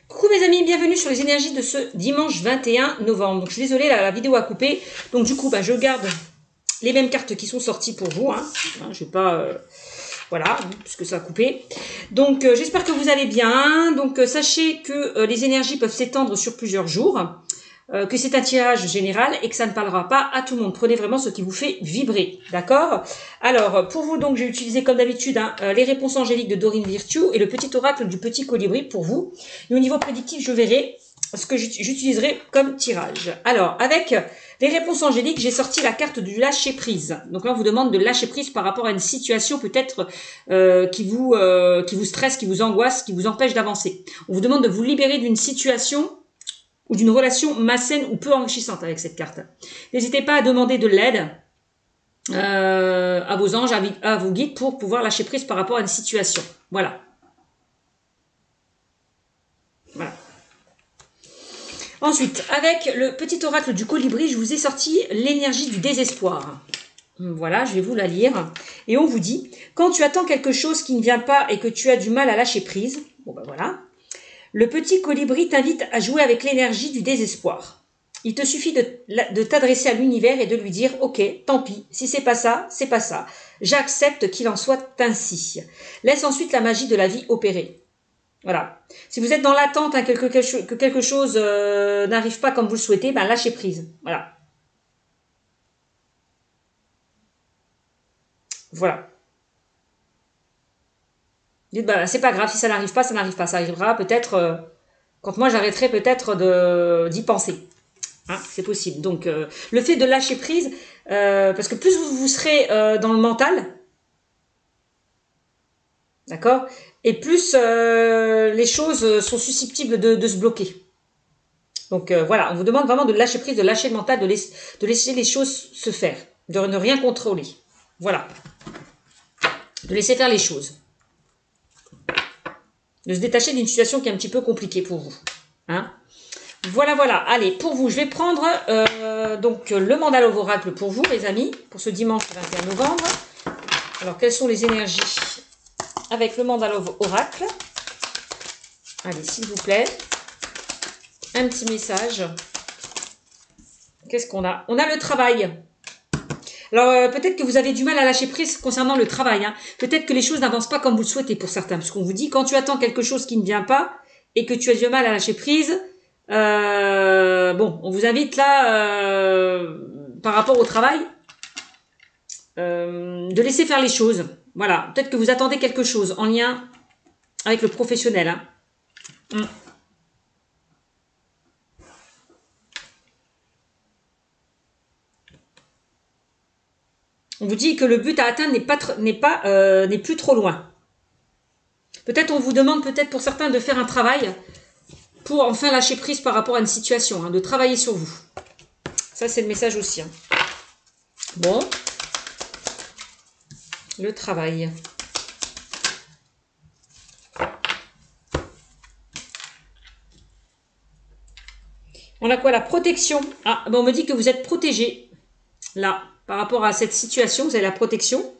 Coucou mes amis, bienvenue sur les énergies de ce dimanche 21 novembre. Donc je suis désolée, la vidéo a coupé. Donc du coup, je garde les mêmes cartes qui sont sorties pour vous. Je vais pas... voilà, puisque ça a coupé. Donc j'espère que vous allez bien. Donc sachez que les énergies peuvent s'étendre sur plusieurs jours. Que c'est un tirage général et que ça ne parlera pas à tout le monde. Prenez vraiment ce qui vous fait vibrer, d'accord? Alors, pour vous, donc, j'ai utilisé comme d'habitude les réponses angéliques de Dorine Virtue et le petit oracle du petit colibri pour vous. Et au niveau prédictif, je verrai ce que j'utiliserai comme tirage. Alors, avec les réponses angéliques, j'ai sorti la carte du lâcher prise. Donc là, on vous demande de lâcher prise par rapport à une situation peut-être qui vous stresse, qui vous angoisse, qui vous empêche d'avancer. On vous demande de vous libérer d'une situation ou d'une relation malsaine ou peu enrichissante avec cette carte. N'hésitez pas à demander de l'aide à vos anges, à vos guides pour pouvoir lâcher prise par rapport à une situation. Voilà. Voilà. Ensuite, avec le petit oracle du colibri, je vous ai sorti l'énergie du désespoir. Voilà, je vais vous la lire. Et on vous dit, quand tu attends quelque chose qui ne vient pas et que tu as du mal à lâcher prise, bon voilà, le petit colibri t'invite à jouer avec l'énergie du désespoir. Il te suffit de t'adresser à l'univers et de lui dire « Ok, tant pis, si c'est pas ça, c'est pas ça. J'accepte qu'il en soit ainsi. » Laisse ensuite la magie de la vie opérer. Voilà. Si vous êtes dans l'attente que quelque chose n'arrive pas comme vous le souhaitez, lâchez prise. Voilà. Voilà. Dites, c'est pas grave, si ça n'arrive pas, ça n'arrive pas. Ça arrivera peut-être quand moi j'arrêterai peut-être d'y penser. C'est possible. Donc, le fait de lâcher prise, parce que plus vous serez dans le mental, d'accord, et plus les choses sont susceptibles de se bloquer. Donc, voilà, on vous demande vraiment de lâcher prise, de lâcher le mental, de laisser les choses se faire, de ne rien contrôler. Voilà. De laisser faire les choses. De se détacher d'une situation qui est un petit peu compliquée pour vous. Voilà, voilà. Allez, pour vous, je vais prendre donc le mandala oracle pour vous, les amis, pour ce dimanche 21 novembre. Alors, quelles sont les énergies avec le mandala oracle? Allez, s'il vous plaît. Un petit message. Qu'est-ce qu'on a? On a le travail. Alors, peut-être que vous avez du mal à lâcher prise concernant le travail. Peut-être que les choses n'avancent pas comme vous le souhaitez pour certains. Puisqu'on vous dit, quand tu attends quelque chose qui ne vient pas et que tu as du mal à lâcher prise, on vous invite là, par rapport au travail, de laisser faire les choses. Voilà, peut-être que vous attendez quelque chose en lien avec le professionnel. On vous dit que le but à atteindre n'est plus trop loin. Peut-être on vous demande peut-être pour certains de faire un travail pour enfin lâcher prise par rapport à une situation, de travailler sur vous. Ça, c'est le message aussi. Bon. Le travail. On a quoi? La protection. On me dit que vous êtes protégé. Là, par rapport à cette situation, vous avez la protection.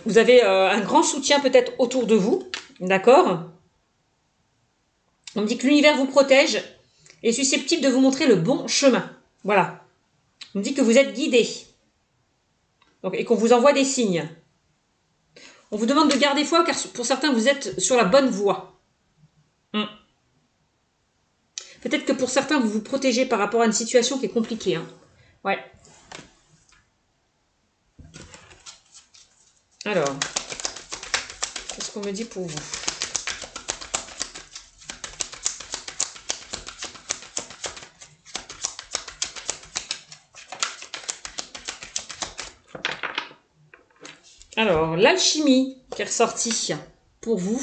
Vous avez un grand soutien peut-être autour de vous. D'accord? On me dit que l'univers vous protège et est susceptible de vous montrer le bon chemin. Voilà. On me dit que vous êtes guidé. Donc, et qu'on vous envoie des signes. On vous demande de garder foi car pour certains, vous êtes sur la bonne voie. Peut-être que pour certains, vous vous protégez par rapport à une situation qui est compliquée. Ouais. Alors, qu'est-ce qu'on me dit pour vous? Alors, l'alchimie qui est ressortie pour vous.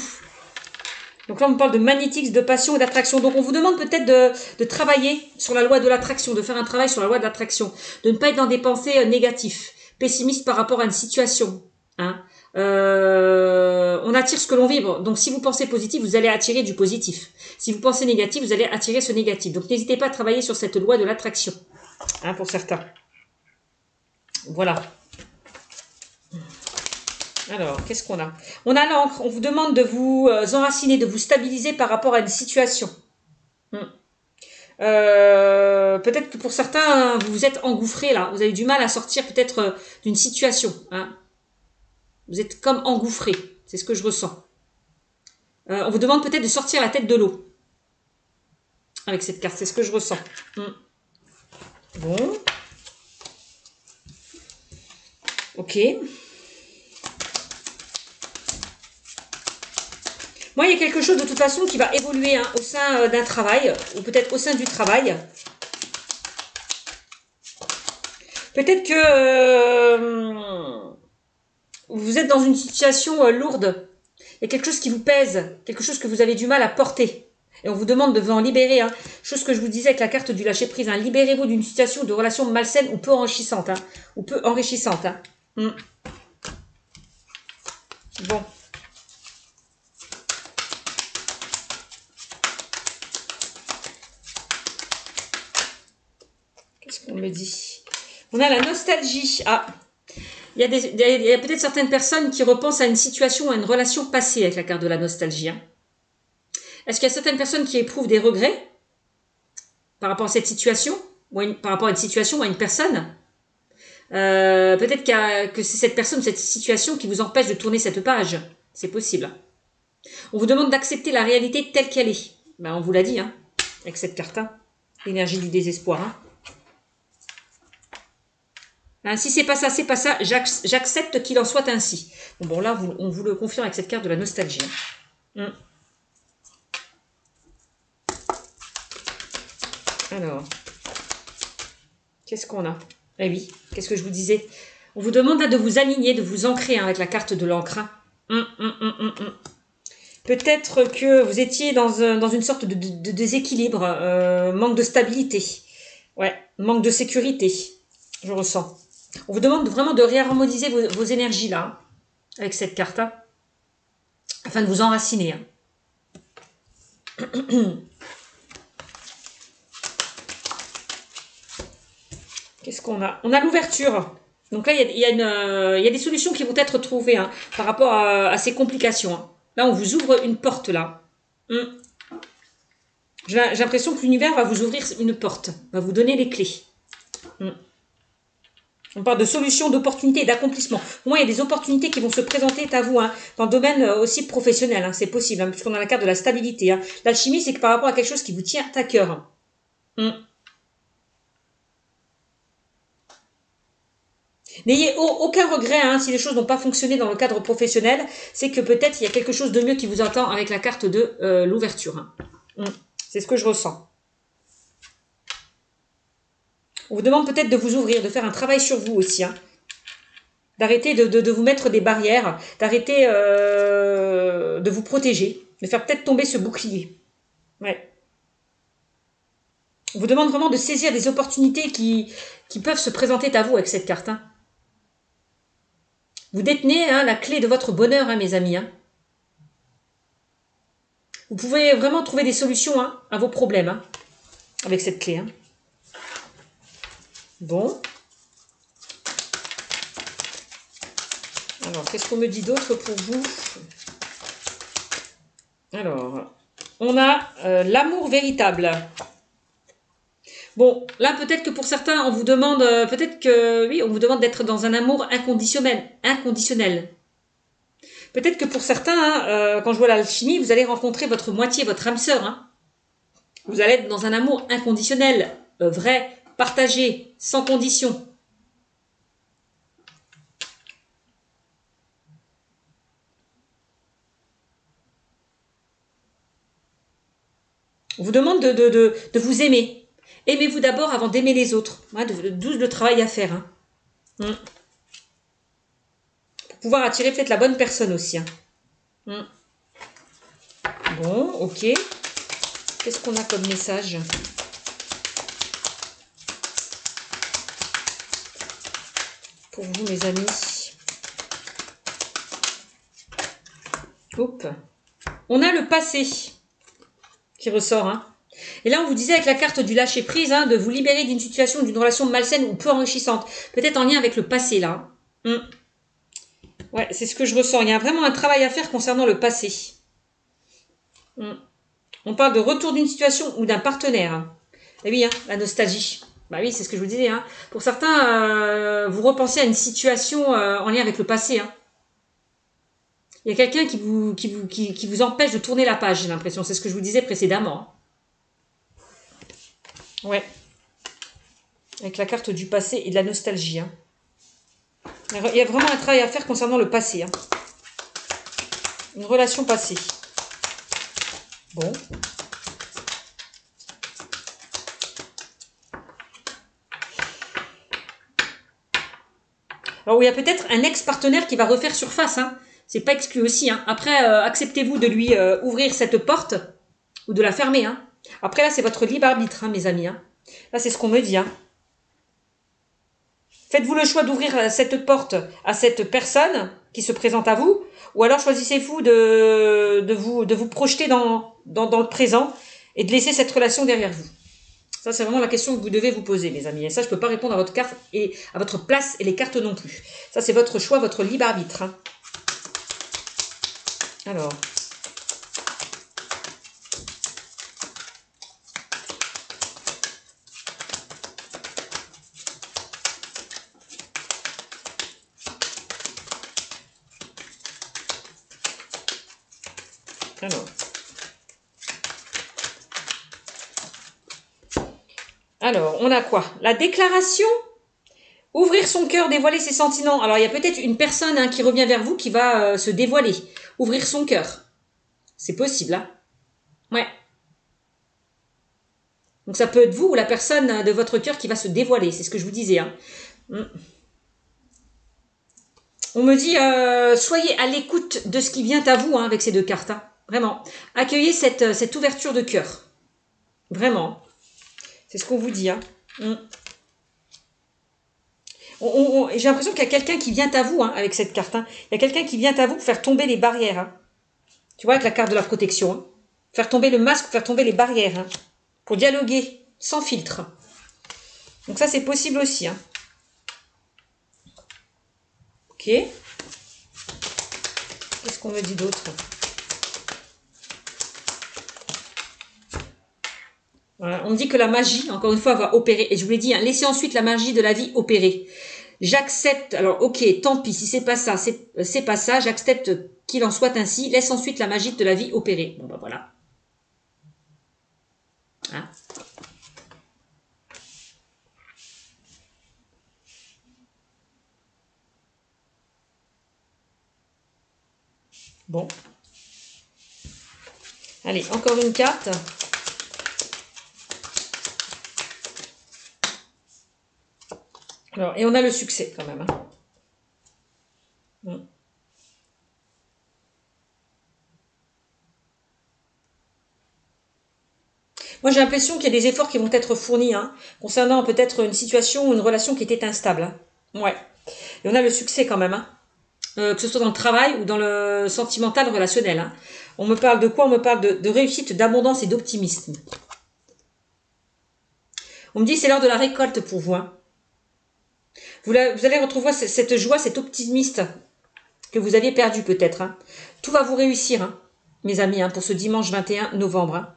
Donc là, on me parle de magnétique, de passion et d'attraction. Donc, on vous demande peut-être de travailler sur la loi de l'attraction, de faire un travail sur la loi de l'attraction, de ne pas être dans des pensées négatives, pessimistes par rapport à une situation. On attire ce que l'on vibre. Donc, si vous pensez positif, vous allez attirer du positif. Si vous pensez négatif, vous allez attirer ce négatif. Donc, n'hésitez pas à travailler sur cette loi de l'attraction, pour certains. Voilà. Alors, qu'est-ce qu'on a? On a l'encre. On vous demande de vous enraciner, de vous stabiliser par rapport à une situation. Peut-être que pour certains, vous vous êtes engouffré là. Vous avez du mal à sortir peut-être d'une situation. Hein. Vous êtes comme engouffré. C'est ce que je ressens. On vous demande peut-être de sortir la tête de l'eau. Avec cette carte, c'est ce que je ressens. Bon. Ok. Moi, il y a quelque chose de toute façon qui va évoluer hein, au sein d'un travail, ou peut-être au sein du travail. Peut-être que vous êtes dans une situation lourde. Il y a quelque chose qui vous pèse, quelque chose que vous avez du mal à porter. Et on vous demande de vous en libérer. Hein. Chose que je vous disais avec la carte du lâcher-prise. Hein. Libérez-vous d'une situation de relation malsaine ou peu enrichissante. Hein. Ou peu enrichissante. Hein. Bon. Qu'est-ce qu'on me dit? On a la nostalgie. Ah, il y a peut-être certaines personnes qui repensent à une situation, à une relation passée avec la carte de la nostalgie. Hein. Est-ce qu'il y a certaines personnes qui éprouvent des regrets par rapport à cette situation, par rapport à une situation ou à une personne? Peut-être que c'est cette personne, cette situation qui vous empêche de tourner cette page. C'est possible. On vous demande d'accepter la réalité telle qu'elle est. Ben, on vous l'a dit, hein, avec cette carte. Hein. L'énergie du désespoir. Hein. Hein, si c'est pas ça, j'accepte qu'il en soit ainsi. Bon, là, on vous le confirme avec cette carte de la nostalgie. Hein. Alors, qu'est-ce qu'on a? Eh oui, qu'est-ce que je vous disais? On vous demande là de vous aligner, de vous ancrer hein, avec la carte de l'encre. Peut-être que vous étiez dans une sorte de déséquilibre, manque de stabilité, ouais, manque de sécurité, je ressens. On vous demande vraiment de réharmoniser vos énergies là, hein, avec cette carte, hein, afin de vous enraciner. Hein. Qu'est-ce qu'on a? On a l'ouverture. Donc là, il y a des solutions qui vont être trouvées hein, par rapport à ces complications. Hein. Là, on vous ouvre une porte, là. J'ai l'impression que l'univers va vous ouvrir une porte, va vous donner les clés. On parle de solutions, d'opportunités, d'accomplissement. Pour moi, il y a des opportunités qui vont se présenter à vous, hein, dans le domaine aussi professionnel. Hein, c'est possible, hein, puisqu'on a la carte de la stabilité. Hein. L'alchimie, c'est que par rapport à quelque chose qui vous tient à cœur. N'ayez aucun regret hein, si les choses n'ont pas fonctionné dans le cadre professionnel. C'est que peut-être il y a quelque chose de mieux qui vous attend avec la carte de l'ouverture. Hein. C'est ce que je ressens. On vous demande peut-être de vous ouvrir, de faire un travail sur vous aussi. Hein. D'arrêter de vous mettre des barrières, d'arrêter de vous protéger, de faire peut-être tomber ce bouclier. Ouais. On vous demande vraiment de saisir des opportunités qui peuvent se présenter à vous avec cette carte. Hein. Vous détenez hein, la clé de votre bonheur, hein, mes amis. Hein. Vous pouvez vraiment trouver des solutions hein, à vos problèmes hein, avec cette clé. Hein. Bon. Alors, qu'est-ce qu'on me dit d'autre pour vous? Alors, on a l'amour véritable. Bon, là, peut-être que pour certains, on vous demande, peut-être que, oui, on vous demande d'être dans un amour inconditionnel. Peut-être que pour certains, hein, quand je vois l'alchimie, vous allez rencontrer votre moitié, votre âme sœur. Hein. Vous allez être dans un amour inconditionnel, vrai, partagé, sans condition. On vous demande de vous aimer. Aimez-vous d'abord avant d'aimer les autres. Ouais, d'où le travail à faire. Hein. Pour pouvoir attirer peut-être la bonne personne aussi. Hein. Bon, ok. Qu'est-ce qu'on a comme message? Pour vous, mes amis. Hop. On a le passé qui ressort. Hein. Et là, on vous disait avec la carte du lâcher-prise, hein, de vous libérer d'une situation, d'une relation malsaine ou peu enrichissante. Peut-être en lien avec le passé, là. Ouais, c'est ce que je ressens. Il y a vraiment un travail à faire concernant le passé. On parle de retour d'une situation ou d'un partenaire. Et oui, hein, la nostalgie. Bah oui, c'est ce que je vous disais. Hein. Pour certains, vous repensez à une situation en lien avec le passé. Hein. Il y a quelqu'un qui vous empêche de tourner la page, j'ai l'impression. C'est ce que je vous disais précédemment. Ouais. Avec la carte du passé et de la nostalgie. Hein. Il y a vraiment un travail à faire concernant le passé. Hein. Une relation passée. Bon. Alors, il y a peut-être un ex-partenaire qui va refaire surface. Hein. C'est pas exclu aussi. Hein. Après, acceptez-vous de lui ouvrir cette porte ou de la fermer. Hein. Après, là, c'est votre libre arbitre, hein, mes amis. Hein. Là, c'est ce qu'on me dit. Hein. Faites-vous le choix d'ouvrir cette porte à cette personne qui se présente à vous, ou alors choisissez-vous de vous projeter dans le présent et de laisser cette relation derrière vous. Ça, c'est vraiment la question que vous devez vous poser, mes amis. Et ça, je ne peux pas répondre à votre carte et à votre place et les cartes non plus. Ça, c'est votre choix, votre libre arbitre. Hein. Alors. Alors, on a quoi? La déclaration. Ouvrir son cœur, dévoiler ses sentiments. Alors, il y a peut-être une personne hein, qui revient vers vous qui va se dévoiler. Ouvrir son cœur. C'est possible, hein? Ouais. Donc, ça peut être vous ou la personne de votre cœur qui va se dévoiler. C'est ce que je vous disais. Hein. On me dit, soyez à l'écoute de ce qui vient à vous hein, avec ces deux cartes. Hein. Vraiment. Accueillez cette ouverture de cœur. Vraiment. C'est ce qu'on vous dit. Hein. J'ai l'impression qu'il y a quelqu'un qui vient à vous hein, avec cette carte. Hein. Il y a quelqu'un qui vient à vous pour faire tomber les barrières. Hein. Tu vois, avec la carte de la protection. Hein. Faire tomber le masque, faire tomber les barrières. Hein. Pour dialoguer, sans filtre. Donc ça, c'est possible aussi. Hein. Ok. Qu'est-ce qu'on me dit d'autre? Voilà. On me dit que la magie, encore une fois, va opérer. Et je vous l'ai dit, hein, laissez ensuite la magie de la vie opérer. J'accepte, alors ok, tant pis, si c'est pas ça, c'est pas ça, j'accepte qu'il en soit ainsi, laisse ensuite la magie de la vie opérer. Bon ben voilà. Hein? Bon. Allez, encore une carte. Alors, et on a le succès quand même. Hein. Moi, j'ai l'impression qu'il y a des efforts qui vont être fournis hein, concernant peut-être une situation ou une relation qui était instable. Hein. Ouais. Et on a le succès quand même. Hein. Que ce soit dans le travail ou dans le sentimental relationnel. Hein. On me parle de quoi? On me parle de réussite, d'abondance et d'optimisme. On me dit c'est l'heure de la récolte pour vous. Hein. Vous allez retrouver cette joie, cet optimisme que vous aviez perdu peut-être. Hein. Tout va vous réussir, hein, mes amis, hein, pour ce dimanche 21 novembre. Hein.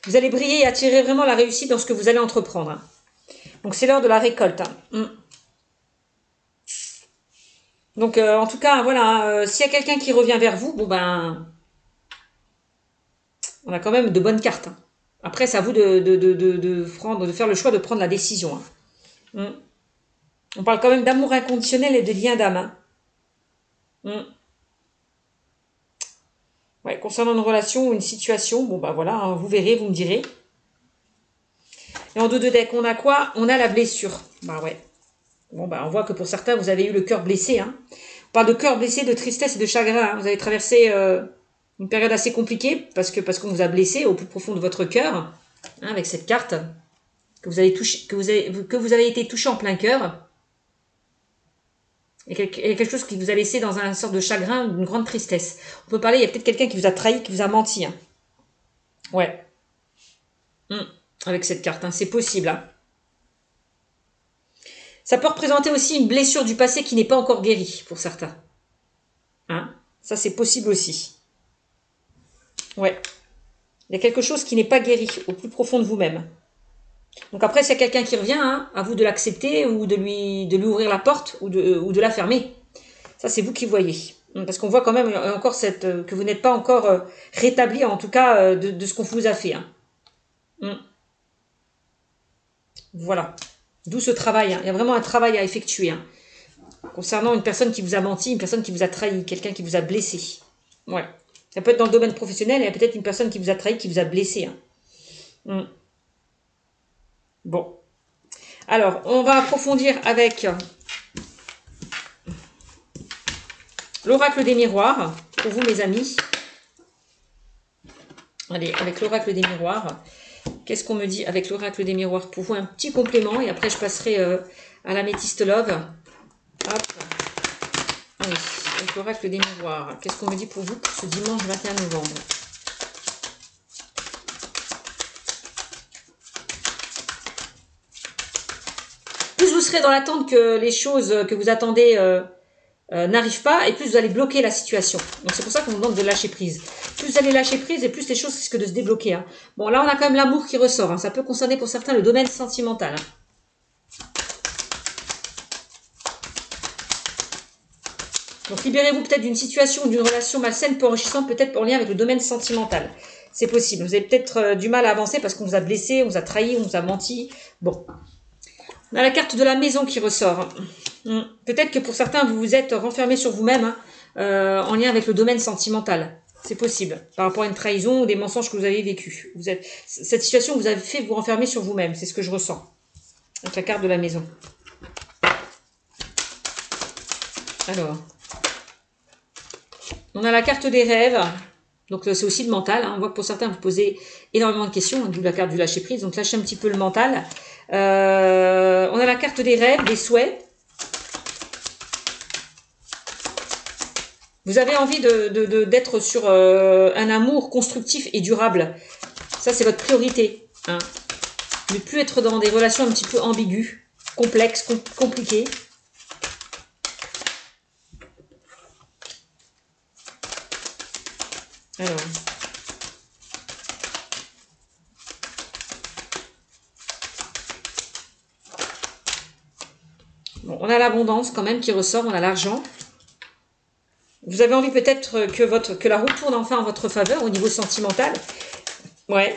Vous allez briller et attirer vraiment la réussite dans ce que vous allez entreprendre. Hein. Donc c'est l'heure de la récolte. Hein. Donc en tout cas, voilà, s'il y a quelqu'un qui revient vers vous, bon ben, on a quand même de bonnes cartes. Hein. Après, c'est à vous de faire le choix de prendre la décision. Hein. On parle quand même d'amour inconditionnel et de lien d'âme. Hein. Ouais, concernant une relation ou une situation, bon bah voilà, hein, vous verrez, vous me direz. Et en dos de deck, on a quoi? On a la blessure. Bah ouais. Bon bah on voit que pour certains, vous avez eu le cœur blessé. Hein. On parle de cœur blessé, de tristesse et de chagrin. Hein. Vous avez traversé une période assez compliquée parce qu'on vous a blessé au plus profond de votre cœur, hein, avec cette carte que vous avez touché, que vous avez été touché en plein cœur. Et quelque chose qui vous a laissé dans une sorte de chagrin, d'une grande tristesse. On peut parler, il y a peut-être quelqu'un qui vous a trahi, qui vous a menti. Hein. Ouais. Avec cette carte, hein, c'est possible. Hein. Ça peut représenter aussi une blessure du passé qui n'est pas encore guérie pour certains. Hein? Ça, c'est possible aussi. Ouais. Il y a quelque chose qui n'est pas guéri au plus profond de vous-même. Donc après, s'il y a quelqu'un qui revient, hein, à vous de l'accepter ou de lui ouvrir la porte ou de la fermer. Ça, c'est vous qui voyez. Parce qu'on voit quand même encore que vous n'êtes pas encore rétabli, en tout cas, de ce qu'on vous a fait. Hein. Voilà. D'où ce travail. Hein. Il y a vraiment un travail à effectuer. Hein. Concernant une personne qui vous a menti, une personne qui vous a trahi, quelqu'un qui vous a blessé. Ouais. Ça peut être dans le domaine professionnel, il y a peut-être une personne qui vous a trahi, qui vous a blessé. Hein. Bon. Alors, on va approfondir avec l'oracle des miroirs, pour vous mes amis. Allez, avec l'oracle des miroirs, qu'est-ce qu'on me dit avec l'oracle des miroirs? Pour vous, un petit complément, et après je passerai à l'améthyste love. Hop. Allez, avec l'oracle des miroirs, qu'est-ce qu'on me dit pour vous pour ce dimanche 21 novembre? Plus vous serez dans l'attente que les choses que vous attendez n'arrivent pas, et plus vous allez bloquer la situation. Donc c'est pour ça qu'on vous demande de lâcher prise. Plus vous allez lâcher prise, et plus les choses risquent de se débloquer. Hein. Bon, là on a quand même l'amour qui ressort. Hein. Ça peut concerner pour certains le domaine sentimental. Hein. Donc libérez-vous peut-être d'une situation, d'une relation malsaine, peu enrichissante, peut-être en lien avec le domaine sentimental. C'est possible. Vous avez peut-être du mal à avancer parce qu'on vous a blessé, on vous a trahi, on vous a menti. Bon. On a la carte de la maison qui ressort. Peut-être que pour certains, vous vous êtes renfermé sur vous-même en lien avec le domaine sentimental. C'est possible. Par rapport à une trahison ou des mensonges que vous avez vécus. Cette situation vous a fait vous renfermer sur vous-même. C'est ce que je ressens. Avec la carte de la maison. Alors. On a la carte des rêves. Donc c'est aussi le mental. Hein. On voit que pour certains, vous posez énormément de questions. D'où la carte du lâcher prise. Donc lâchez un petit peu le mental. On a la carte des rêves, des souhaits. Vous avez envie d'être sur un amour constructif et durable. Ça, c'est votre priorité. Hein. Ne plus être dans des relations un petit peu ambiguës, complexes, compliquées. Alors. Bon, on a l'abondance quand même qui ressort, on a l'argent. Vous avez envie peut-être que la roue tourne enfin en votre faveur au niveau sentimental. Ouais.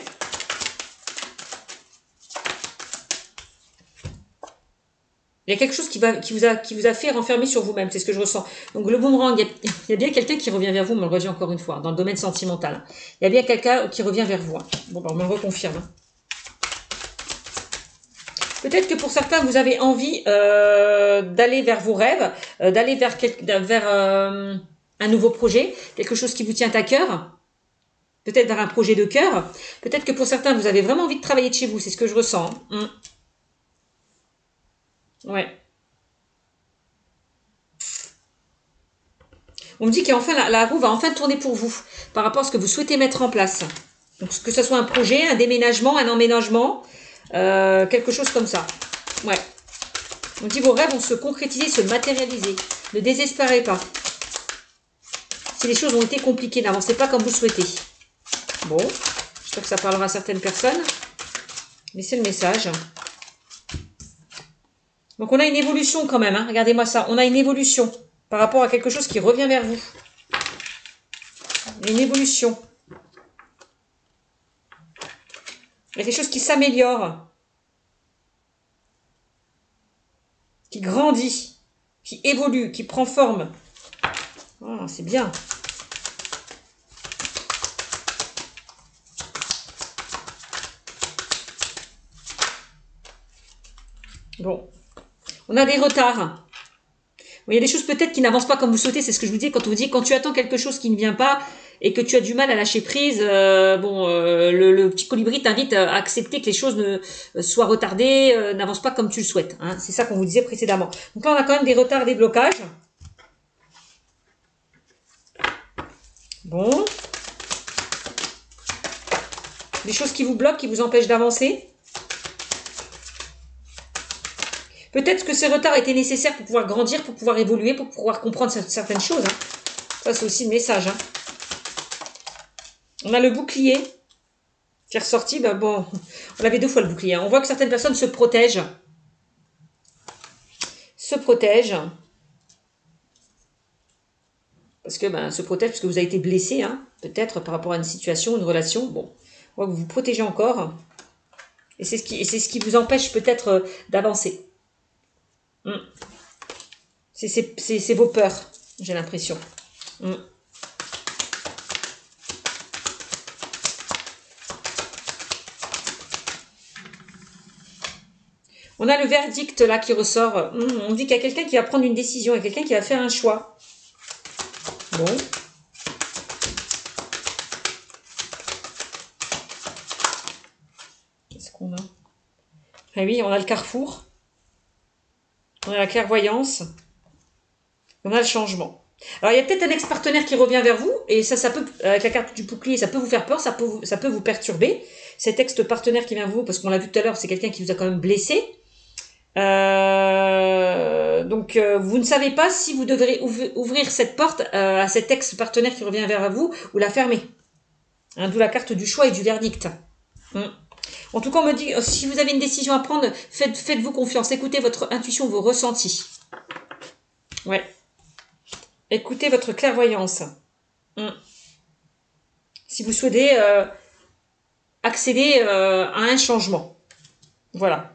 Il y a quelque chose qui vous a fait renfermer sur vous-même, c'est ce que je ressens. Donc le boomerang, il y a bien quelqu'un qui revient vers vous, on me le redit encore une fois, dans le domaine sentimental. Il y a bien quelqu'un qui revient vers vous. Bon, ben, on me le reconfirme. Peut-être que pour certains, vous avez envie d'aller vers vos rêves, d'aller vers un nouveau projet, quelque chose qui vous tient à cœur, peut-être vers un projet de cœur. Peut-être que pour certains, vous avez vraiment envie de travailler de chez vous, c'est ce que je ressens. Ouais. On me dit qu'enfin la roue va enfin tourner pour vous, par rapport à ce que vous souhaitez mettre en place. Donc que ce soit un projet, un déménagement, un emménagement, quelque chose comme ça. Ouais. On dit vos rêves vont se concrétiser, se matérialiser. Ne désespérez pas. Si les choses ont été compliquées, n'avancez pas comme vous souhaitez. Bon, j'espère que ça parlera à certaines personnes. Mais c'est le message. Donc on a une évolution quand même. Hein. Regardez-moi ça. On a une évolution par rapport à quelque chose qui revient vers vous. Une évolution. Il y a quelque chose qui s'améliore. Qui grandit. Qui évolue. Qui prend forme. Oh, c'est bien. Bon. On a des retards. Il y a des choses peut-être qui n'avancent pas comme vous souhaitez. C'est ce que je vous dis quand on vous dit quand tu attends quelque chose qui ne vient pas et que tu as du mal à lâcher prise. Le petit colibri t'invite à accepter que les choses soient retardées, n'avancent pas comme tu le souhaites. Hein. C'est ça qu'on vous disait précédemment. Donc là, on a quand même des retards, des blocages. Bon. Des choses qui vous bloquent, qui vous empêchent d'avancer. Peut-être que ces retards étaient nécessaires pour pouvoir grandir, pour pouvoir évoluer, pour pouvoir comprendre certaines choses. Hein. Ça, c'est aussi le message. Hein. On a le bouclier qui est ressorti. Ben bon, on avait 2 fois le bouclier. Hein. On voit que certaines personnes se protègent. Parce que se protège parce que vous avez été blessé, hein, peut-être par rapport à une situation, une relation. Bon, on voit que vous vous protégez encore. Et c'est ce qui vous empêche peut-être d'avancer. C'est vos peurs, j'ai l'impression. On a le verdict là qui ressort. On dit qu'il y a quelqu'un qui va prendre une décision, il y a quelqu'un qui va faire un choix. Bon. Qu'est-ce qu'on a? Ah oui, on a le carrefour. On a la clairvoyance. On a le changement. Alors, il y a peut-être un ex-partenaire qui revient vers vous, et ça peut, avec la carte du bouclier, ça peut vous faire peur, ça peut vous perturber. Cet ex-partenaire qui vient vers vous, parce qu'on l'a vu tout à l'heure, c'est quelqu'un qui vous a quand même blessé. Donc, vous ne savez pas si vous devrez ouvrir cette porte à cet ex-partenaire qui revient vers vous ou la fermer. Hein, d'où la carte du choix et du verdict. En tout cas, on me dit, si vous avez une décision à prendre, faites-vous confiance. Écoutez votre intuition, vos ressentis. Ouais. Écoutez votre clairvoyance. Si vous souhaitez accéder à un changement. Voilà.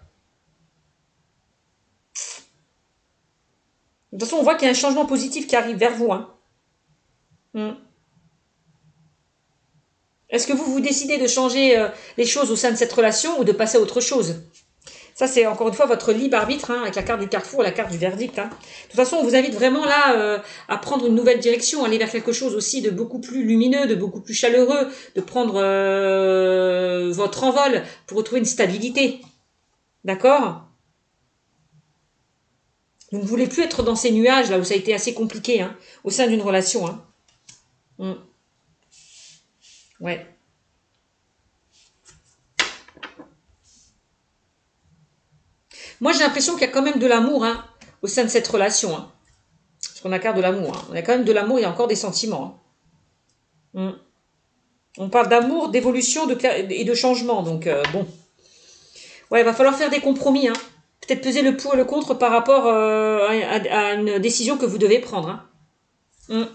De toute façon, on voit qu'il y a un changement positif qui arrive vers vous. Hein. Est-ce que vous décidez de changer les choses au sein de cette relation ou de passer à autre chose? Ça, c'est encore une fois votre libre arbitre, hein, avec la carte du carrefour, la carte du verdict. Hein. De toute façon, on vous invite vraiment là à prendre une nouvelle direction, aller vers quelque chose aussi de beaucoup plus lumineux, de beaucoup plus chaleureux, de prendre votre envol pour retrouver une stabilité. D'accord? Vous ne voulez plus être dans ces nuages là où ça a été assez compliqué hein, au sein d'une relation. Hein. Ouais. Moi, j'ai l'impression qu'il y a quand même de l'amour hein, au sein de cette relation. Hein. Parce qu'on a carte de l'amour. Hein. On a quand même de l'amour, il y a encore des sentiments. Hein. On parle d'amour, d'évolution et de changement. Donc, bon. Ouais, il va falloir faire des compromis. Hein. Peut-être peser le pour et le contre par rapport à une décision que vous devez prendre. Hein.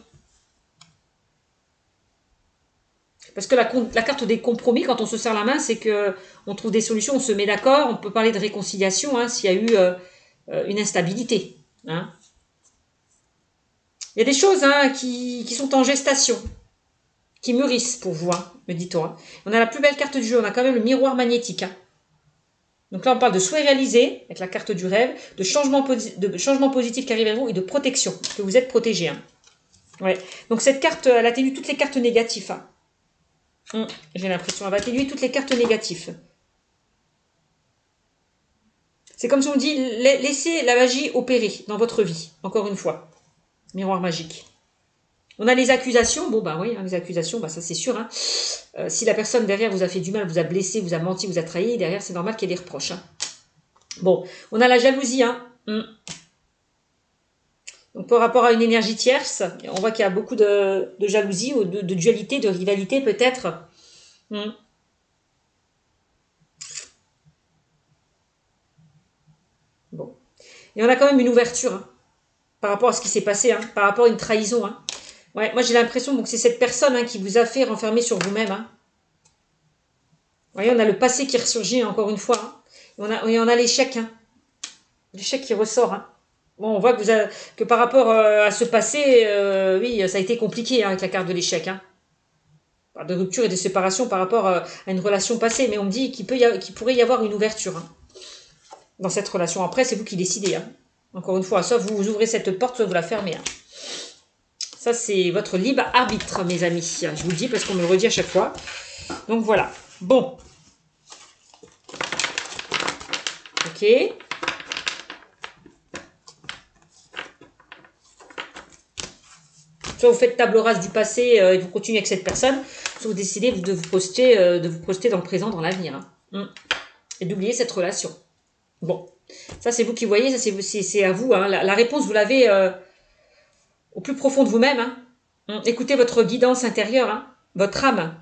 Parce que la carte des compromis, quand on se serre la main, c'est que on trouve des solutions, on se met d'accord, on peut parler de réconciliation hein, s'il y a eu une instabilité. Hein. Il y a des choses hein, qui sont en gestation, qui mûrissent pour vous, hein, me dit-on. Hein. On a la plus belle carte du jeu, on a quand même le miroir magnétique. Hein. Donc là, on parle de souhait réalisé, avec la carte du rêve, de changement positif qui arrive à vous et de protection, que vous êtes protégé. Hein. Ouais. Donc cette carte, elle atténue toutes les cartes négatives. Hein. J'ai l'impression, elle va atténuer toutes les cartes négatives. C'est comme si on dit, laissez la magie opérer dans votre vie, encore une fois. Miroir magique. On a les accusations, bon bah oui, hein, les accusations, bah ça c'est sûr. Hein. Si la personne derrière vous a fait du mal, vous a blessé, vous a menti, vous a trahi, derrière c'est normal qu'il y ait des reproches. Hein. Bon, on a la jalousie. Hein. Donc par rapport à une énergie tierce, on voit qu'il y a beaucoup de jalousie ou de dualité, de rivalité peut-être. Bon. Et on a quand même une ouverture hein, par rapport à ce qui s'est passé, hein, par rapport à une trahison. Hein. Ouais, moi j'ai l'impression que c'est cette personne hein, qui vous a fait renfermer sur vous-même. Hein. Vous voyez, on a le passé qui ressurgit encore une fois. Hein. Et on a l'échec. Hein. L'échec qui ressort. Hein. Bon, on voit que par rapport à ce passé, oui, ça a été compliqué hein, avec la carte de l'échec. Hein. De rupture et de séparation par rapport à une relation passée. Mais on me dit qu'il pourrait y avoir une ouverture hein, dans cette relation. Après, c'est vous qui décidez. Hein. Encore une fois, soit vous ouvrez cette porte, soit vous la fermez. Hein. Ça, c'est votre libre arbitre, mes amis. Je vous le dis parce qu'on me le redit à chaque fois. Donc, voilà. Bon. Ok. Soit vous faites table rase du passé et vous continuez avec cette personne, soit vous décidez de vous projeter dans le présent, dans l'avenir. Hein. Et d'oublier cette relation. Bon. Ça, c'est vous qui voyez, ça c'est à vous. Hein. La réponse, vous l'avez au plus profond de vous-même. Hein. Écoutez votre guidance intérieure, hein, votre âme.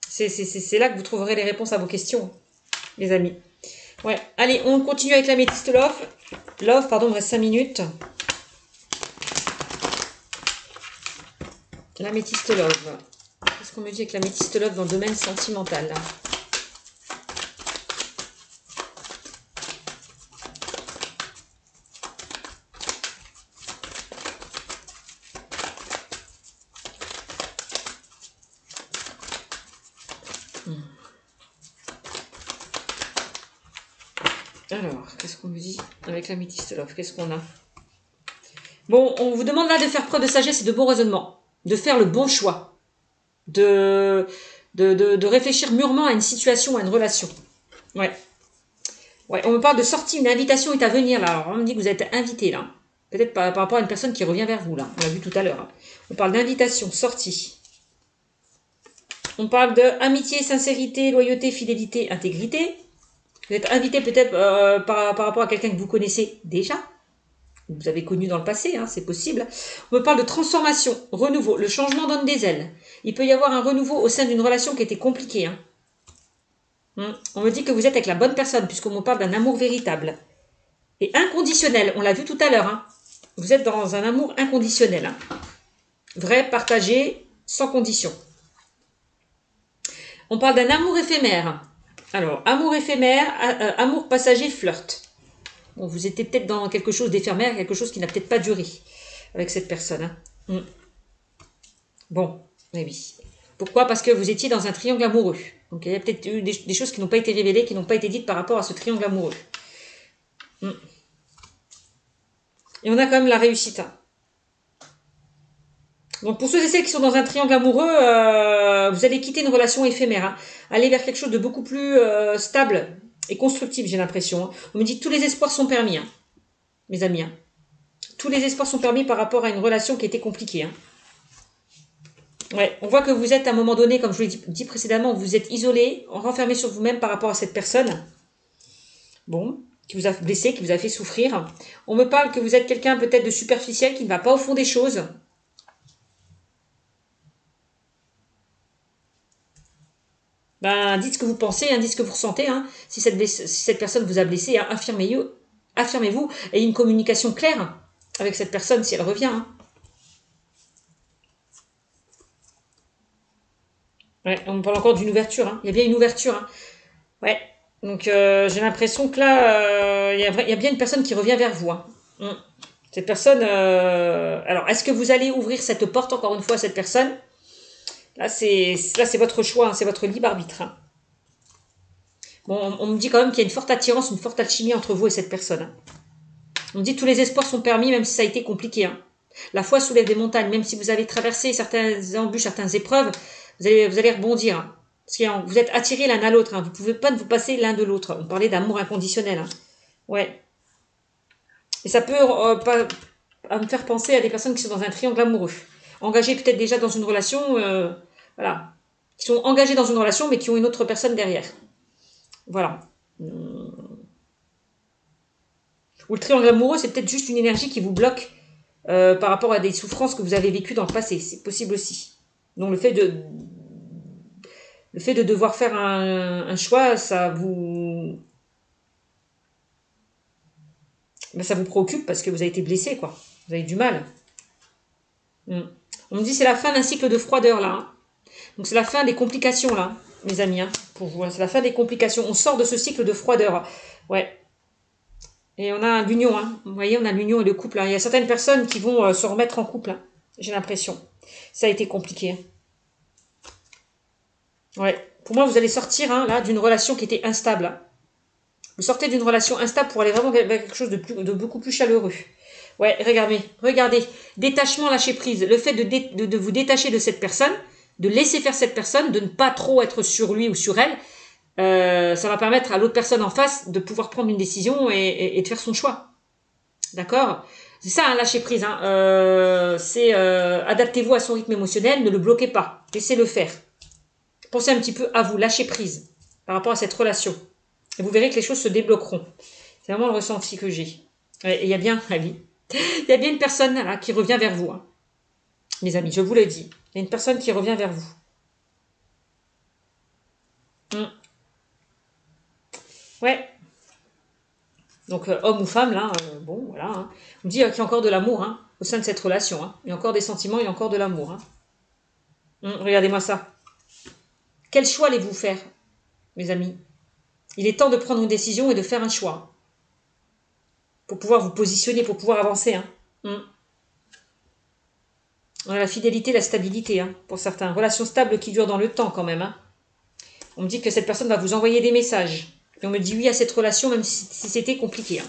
C'est là que vous trouverez les réponses à vos questions, les amis. Ouais. Allez, on continue avec l'améthyste love. Love, pardon, il me reste 5 minutes. L'améthyste love. Qu'est-ce qu'on me dit avec l'améthyste love dans le domaine sentimental là? Alors, qu'est-ce qu'on me dit avec l'améthyste love? Qu'est-ce qu'on a? Bon, on vous demande là de faire preuve de sagesse et de bon raisonnement, de faire le bon choix, de réfléchir mûrement à une situation, à une relation. Ouais. Ouais, on me parle de sortie, une invitation est à venir là. Alors, on me dit que vous êtes invité là. Peut-être par rapport à une personne qui revient vers vous là. On l'a vu tout à l'heure. Hein. On parle d'invitation, sortie. On parle de amitié, sincérité, loyauté, fidélité, intégrité. Vous êtes invité peut-être par rapport à quelqu'un que vous connaissez déjà. Vous avez connu dans le passé, hein, c'est possible. On me parle de transformation, renouveau. Le changement donne des ailes. Il peut y avoir un renouveau au sein d'une relation qui était compliquée. Hein. On me dit que vous êtes avec la bonne personne, puisqu'on me parle d'un amour véritable. Et inconditionnel, on l'a vu tout à l'heure. Hein. Vous êtes dans un amour inconditionnel. Hein. Vrai, partagé, sans condition. On parle d'un amour éphémère. Alors, amour éphémère, amour passager, flirt. Bon, vous étiez peut-être dans quelque chose d'éphémère, quelque chose qui n'a peut-être pas duré avec cette personne. Hein. Bon, oui. Pourquoi? Parce que vous étiez dans un triangle amoureux. Donc, il y a peut-être eu des choses qui n'ont pas été révélées, qui n'ont pas été dites par rapport à ce triangle amoureux. Et on a quand même la réussite. Hein. Donc, pour ceux et celles qui sont dans un triangle amoureux, vous allez quitter une relation éphémère. Hein. Aller vers quelque chose de beaucoup plus stable et constructif, j'ai l'impression. Hein. On me dit que tous les espoirs sont permis, hein, mes amis. Hein. Tous les espoirs sont permis par rapport à une relation qui était compliquée. Hein. Ouais, on voit que vous êtes à un moment donné, comme je vous l'ai dit précédemment, vous êtes isolé, renfermé sur vous-même par rapport à cette personne. Bon, qui vous a blessé, qui vous a fait souffrir. On me parle que vous êtes quelqu'un peut-être de superficiel, qui ne va pas au fond des choses. Ben, dites ce que vous pensez, hein, dites ce que vous ressentez. Hein. Si cette personne vous a blessé, hein, affirmez-vous. Et une communication claire avec cette personne si elle revient. Hein. Ouais, on me parle encore d'une ouverture. Hein. Il y a bien une ouverture. Hein. Ouais. Donc, j'ai l'impression que là, il y a bien une personne qui revient vers vous. Hein. Cette personne... Alors, est-ce que vous allez ouvrir cette porte, encore une fois, à cette personne? Là, c'est votre choix. Hein, c'est votre libre arbitre. Hein. Bon, on me dit quand même qu'il y a une forte attirance, une forte alchimie entre vous et cette personne. Hein. On me dit que tous les espoirs sont permis, même si ça a été compliqué. Hein. La foi soulève des montagnes. Même si vous avez traversé certaines embûches, certaines épreuves, vous allez rebondir. Hein. Parce que vous êtes attirés l'un à l'autre. Hein. Vous ne pouvez pas vous passer l'un de l'autre. On parlait d'amour inconditionnel. Hein. Ouais. Et ça peut me faire penser à des personnes qui sont dans un triangle amoureux. Engagées peut-être déjà dans une relation. Voilà. Qui sont engagées dans une relation, mais qui ont une autre personne derrière. Voilà. Ou le triangle amoureux, c'est peut-être juste une énergie qui vous bloque par rapport à des souffrances que vous avez vécues dans le passé. C'est possible aussi. Donc le fait de devoir faire un choix, ça vous préoccupe parce que vous avez été blessé, quoi. Vous avez du mal. On me dit c'est la fin d'un cycle de froideur, là. Hein. Donc c'est la fin des complications, là, mes amis. Hein, pour vous, c'est la fin des complications. On sort de ce cycle de froideur. Ouais. Et on a l'union. Hein. Vous voyez, on a l'union et le couple. Hein. Il y a certaines personnes qui vont se remettre en couple. Hein. J'ai l'impression. Ça a été compliqué. Hein. Ouais. Pour moi, vous allez sortir là d'une relation qui était instable. Hein. Vous sortez d'une relation instable pour aller vraiment vers quelque chose de beaucoup plus chaleureux. Ouais, regardez. Détachement, lâcher prise. Le fait de vous détacher de cette personne, de laisser faire cette personne, de ne pas trop être sur lui ou sur elle, ça va permettre à l'autre personne en face de pouvoir prendre une décision et de faire son choix. D'accord? C'est ça, hein, lâcher prise. Hein. C'est adaptez-vous à son rythme émotionnel, ne le bloquez pas. Laissez-le faire. Pensez un petit peu à vous, lâchez prise par rapport à cette relation. Et vous verrez que les choses se débloqueront. C'est vraiment le ressenti que j'ai. Et il y a bien, il y a bien une personne là qui revient vers vous. Hein. Mes amis, je vous le dis. Il y a une personne qui revient vers vous. Ouais. Donc, homme ou femme, là, bon, voilà. Hein. On me dit qu'il y a encore de l'amour hein, au sein de cette relation. Hein. Il y a encore des sentiments, il y a encore de l'amour. Hein. Regardez-moi ça. Quel choix allez-vous faire, mes amis? Il est temps de prendre une décision et de faire un choix. Pour pouvoir vous positionner, pour pouvoir avancer. Hein. On a la fidélité, la stabilité, hein, pour certains. Relation stable qui dure dans le temps, quand même. Hein. On me dit que cette personne va vous envoyer des messages. Et on me dit oui à cette relation, même si c'était compliqué. Hein.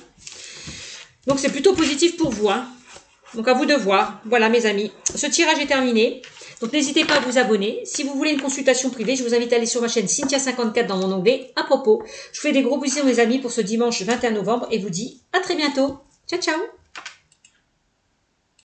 Donc, c'est plutôt positif pour vous. Hein. Donc, à vous de voir. Voilà, mes amis. Ce tirage est terminé. Donc, n'hésitez pas à vous abonner. Si vous voulez une consultation privée, je vous invite à aller sur ma chaîne Cynthia54 dans mon onglet « À propos ». Je vous fais des gros bisous, mes amis, pour ce dimanche 21 novembre et vous dis à très bientôt. Ciao, ciao.